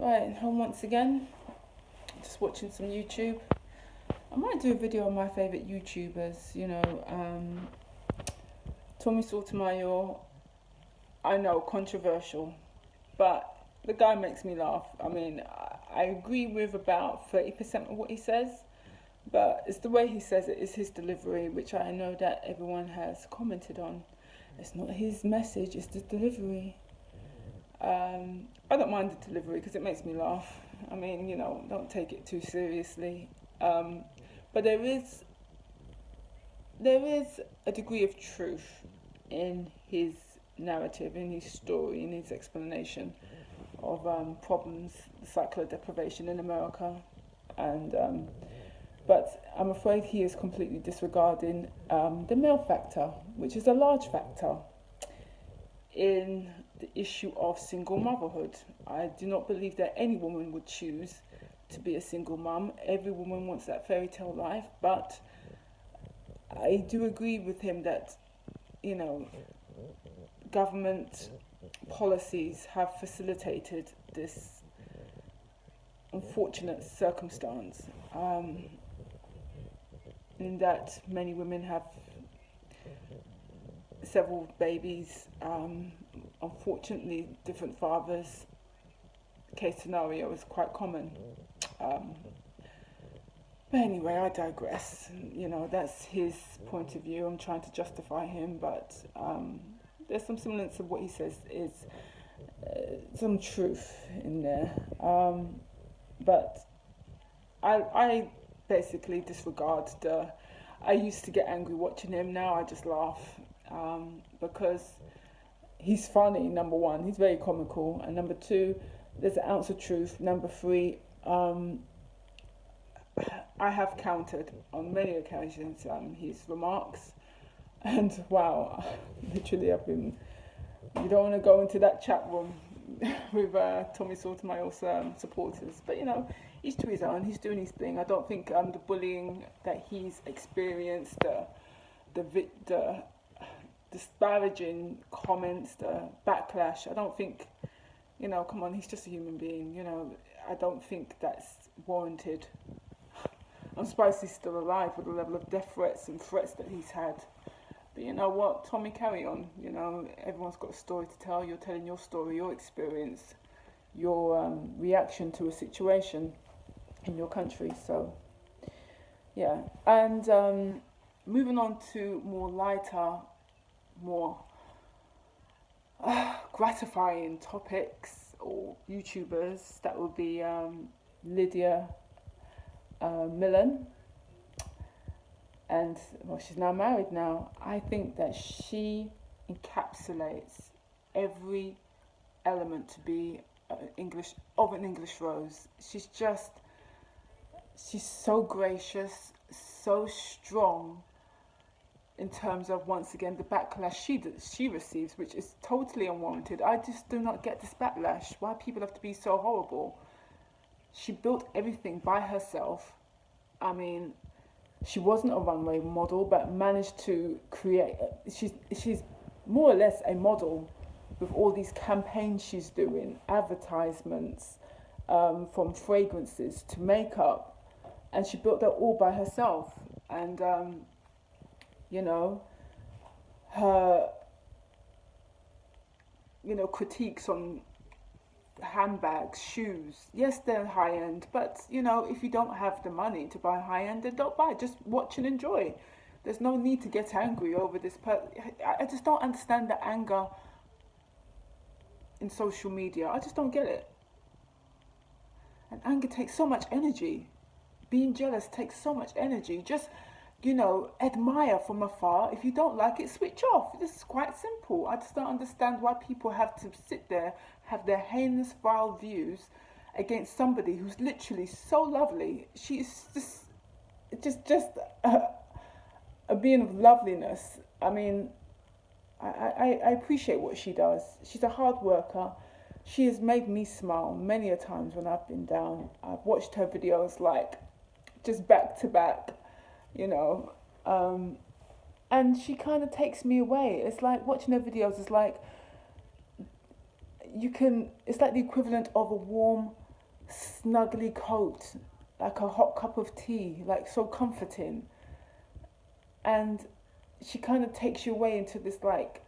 Right, home once again. Just watching some YouTube. I might do a video on my favourite YouTubers. Tommy Sotomayor. I know, controversial, but the guy makes me laugh. I mean, I agree with about 30% of what he says, but it's the way he says it, it's his delivery, which I know that everyone has commented on. It's not his message, it's the delivery. I don't mind the delivery because it makes me laugh. I mean, don't take it too seriously. But there is a degree of truth in his narrative, in his story, in his explanation of problems, the cycle of deprivation in America, and but I'm afraid he is completely disregarding the male factor, which is a large factor in the issue of single motherhood. I do not believe that any woman would choose to be a single mum. Every woman wants that fairy tale life, but I do agree with him that, government policies have facilitated this unfortunate circumstance, in that many women have several babies, unfortunately different fathers. Case scenario is quite common. But anyway, I digress. That's his point of view. I'm trying to justify him, but there's some semblance of what he says is some truth in there. But I basically disregard I used to get angry watching him. Now I just laugh because he's funny, number one. He's very comical. And number two, there's an ounce of truth. Number three, I have countered on many occasions his remarks. And wow, literally you don't want to go into that chat room with Tommy Sotomayor's supporters. But each to his own. He's doing his thing. I don't think the bullying that he's experienced, the disparaging comments, the backlash, I don't think, come on, he's just a human being. I don't think that's warranted. I'm surprised he's still alive with the level of death threats and threats that he's had. But you know what, Tommy, carry on. Everyone's got a story to tell. You're telling your story, your experience, your reaction to a situation in your country. So, yeah. And moving on to more lighter, more gratifying topics or YouTubers, that would be Lydia Millen. And she's now married now. I think that she encapsulates every element to be an English rose. She's so gracious, so strong in terms of, once again, the backlash she receives, which is totally unwarranted. I just do not get this backlash. Why people have to be so horrible? She built everything by herself. I mean, she wasn't a runway model, but managed to create. She's more or less a model with all these campaigns she's doing, advertisements, from fragrances to makeup, and she built that all by herself. And her critiques on handbags, shoes, yes, they're high end, but if you don't have the money to buy high end, then don't buy. Just watch and enjoy. There's no need to get angry over this. I just don't understand the anger in social media. I just don't get it. And anger takes so much energy. Being jealous takes so much energy. Just admire from afar. If you don't like it, switch off. This is quite simple. I just don't understand why people have to sit there, have their heinous, vile views against somebody who's literally so lovely. She is just a being of loveliness. I mean, I appreciate what she does. She's a hard worker. She has made me smile many a times when I've been down. I've watched her videos just back to back. And she kind of takes me away. It's like watching her videos is like it's like the equivalent of a warm snuggly coat, like a hot cup of tea, like so comforting. And she kind of takes you away into this like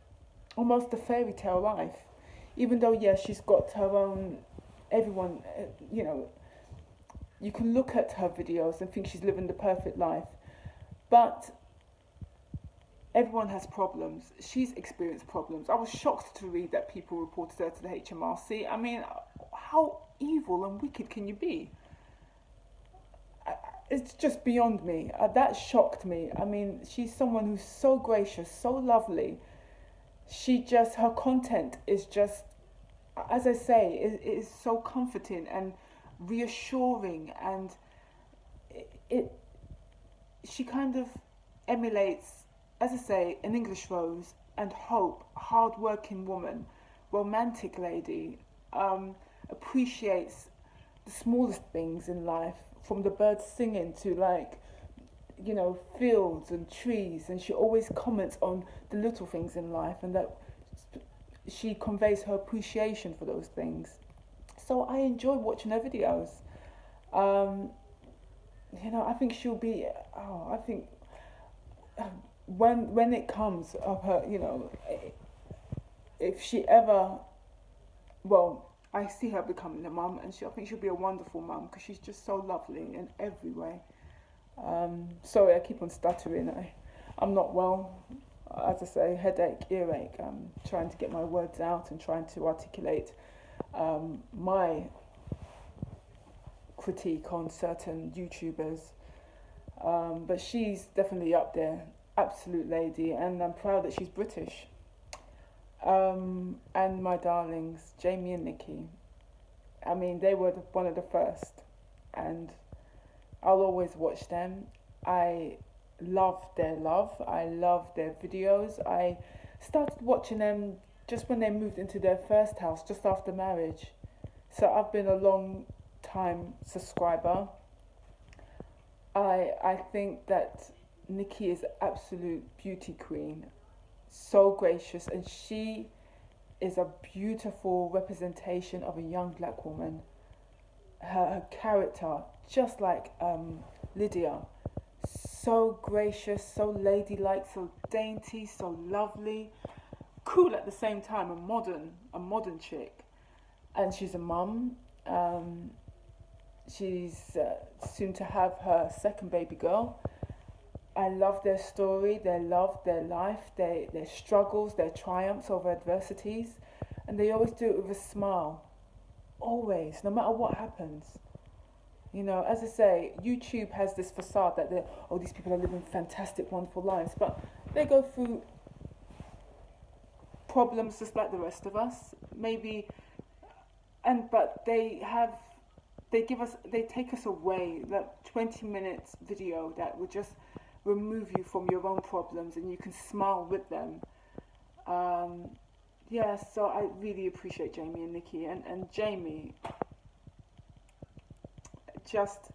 almost a fairy tale life. Even though, yeah, she's got her own, everyone, you can look at her videos and think she's living the perfect life. But everyone has problems. She's experienced problems. I was shocked to read that people reported her to the HMRC. I mean, how evil and wicked can you be? It's just beyond me. That shocked me. I mean, she's someone who's so gracious, so lovely. Her content is just, as I say, it is so comforting and reassuring, and she kind of emulates, as I say, an English rose and hope, hard-working woman, romantic lady, appreciates the smallest things in life, from the birds singing to fields and trees, and she always comments on the little things in life, and that she conveys her appreciation for those things. So I enjoy watching her videos. I think she'll be. Oh, I think when it comes of her, if she ever, well, I see her becoming a mum, and I think she'll be a wonderful mum because she's just so lovely in every way. Sorry, I keep on stuttering. I'm not well. As I say, headache, earache. I'm trying to get my words out and trying to articulate my critique on certain YouTubers. But she's definitely up there, absolute lady, and I'm proud that she's British. And my darlings, Jamie and Nikki. I mean, they were one of the first, and I'll always watch them. I love their love. I love their videos. I started watching them just when they moved into their first house, just after marriage. So I've been a long time subscriber. I think that Nikki is an absolute beauty queen, so gracious, and she is a beautiful representation of a young black woman. Her character, just like Lydia, so gracious, so ladylike, so dainty, so lovely, cool at the same time, a modern chick. And she's a mum. She's soon to have her second baby girl. I love their story, their love, their life, their struggles, their triumphs over adversities, and they always do it with a smile. Always, no matter what happens. As I say, YouTube has this facade that these people are living fantastic, wonderful lives, but they go through problems just like the rest of us. Maybe, but they take us away. That 20 minutes video that would just remove you from your own problems, and you can smile with them. So I really appreciate Jamie and Nikki, and Jamie, just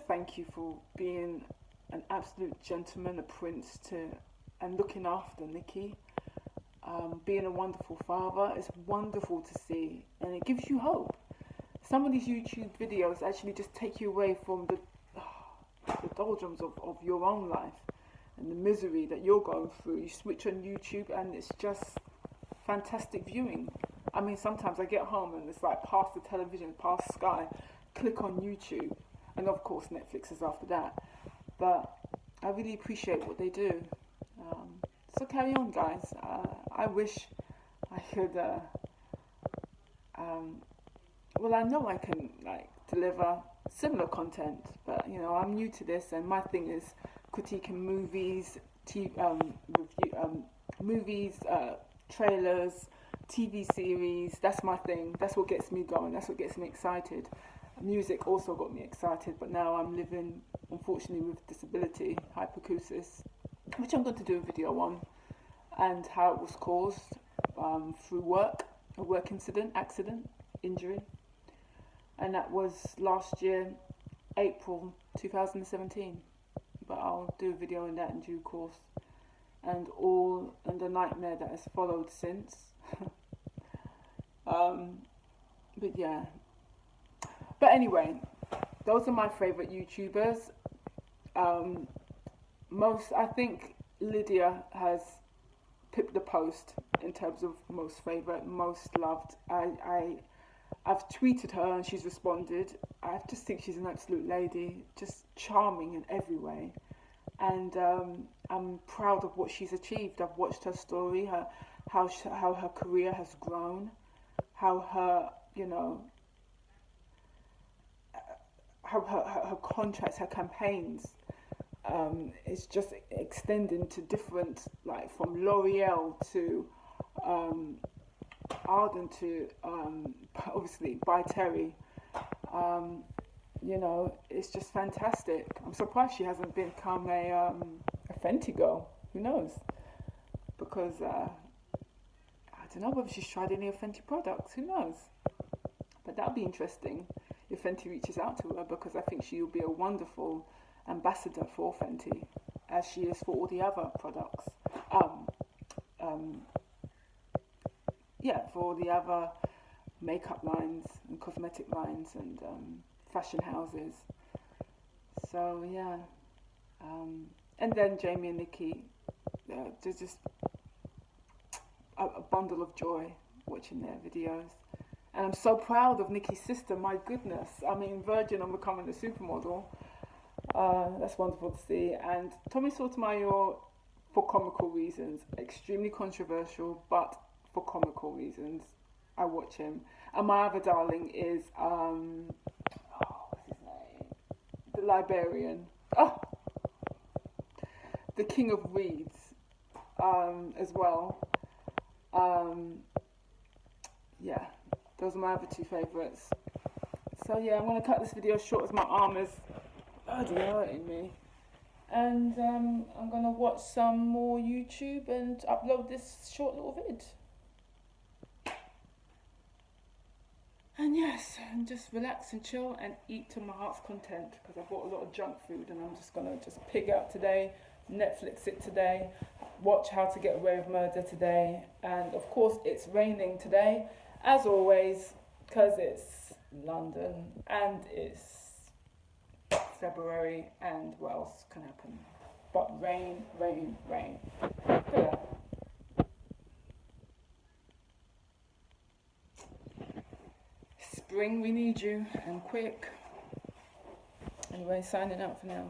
thank you for being an absolute gentleman, a prince, and looking after Nikki. Being a wonderful father is wonderful to see, and it gives you hope. Some of these YouTube videos actually just take you away from the doldrums of your own life and the misery that you're going through. You switch on YouTube and it's just fantastic viewing. I mean, sometimes I get home and it's like past the television, past Sky, click on YouTube, and of course Netflix is after that. But I really appreciate what they do. So carry on, guys. I wish I could. I know I can deliver similar content, but I'm new to this, and my thing is critiquing movies, trailers, TV series. That's my thing. That's what gets me going. That's what gets me excited. Music also got me excited, but now I'm living, unfortunately, with disability, hyperacusis, which I'm going to do a video on, and how it was caused through a work accident, injury. And that was last year, April 2017. But I'll do a video on that in due course. And the nightmare that has followed since. But yeah, But anyway, those are my favorite YouTubers. I think Lydia has pipped the post in terms of most favorite, most loved. I've tweeted her and she's responded. I just think she's an absolute lady, just charming in every way. And I'm proud of what she's achieved. I've watched her story, how her career has grown, how her, her contracts, her campaigns is just extending to different, like from L'Oreal to Arden to obviously by Terry. It's just fantastic. I'm surprised she hasn't become a Fenty girl. Who knows? Because I don't know whether she's tried any of Fenty products. Who knows? But that'll be interesting if Fenty reaches out to her, because I think she will be a wonderful ambassador for Fenty, as she is for all the other products. For all the other makeup lines and cosmetic lines and fashion houses. So yeah, and then Jamie and Nikki, they're just a bundle of joy watching their videos. And I'm so proud of Nikki's sister. My goodness, I mean, Virgin on becoming a supermodel. That's wonderful to see. And Tommy Sotomayor, for comical reasons, extremely controversial, but for comical reasons, I watch him. And my other darling is what's his name? The Liberian. Oh, the King of Reeds, as well. Yeah, those are my other two favourites. So yeah, I'm gonna cut this video short as my arm is bloody hurting me. And I'm gonna watch some more YouTube and upload this short little vid. And yes, and just relax and chill and eat to my heart's content, because I bought a lot of junk food and I'm just gonna pig out today, Netflix it today, watch How to Get Away with Murder today, and of course it's raining today, as always, because it's London and it's February and what else can happen? But rain, rain, rain. Yeah. Spring, we need you, and quick. Anyway, signing out for now.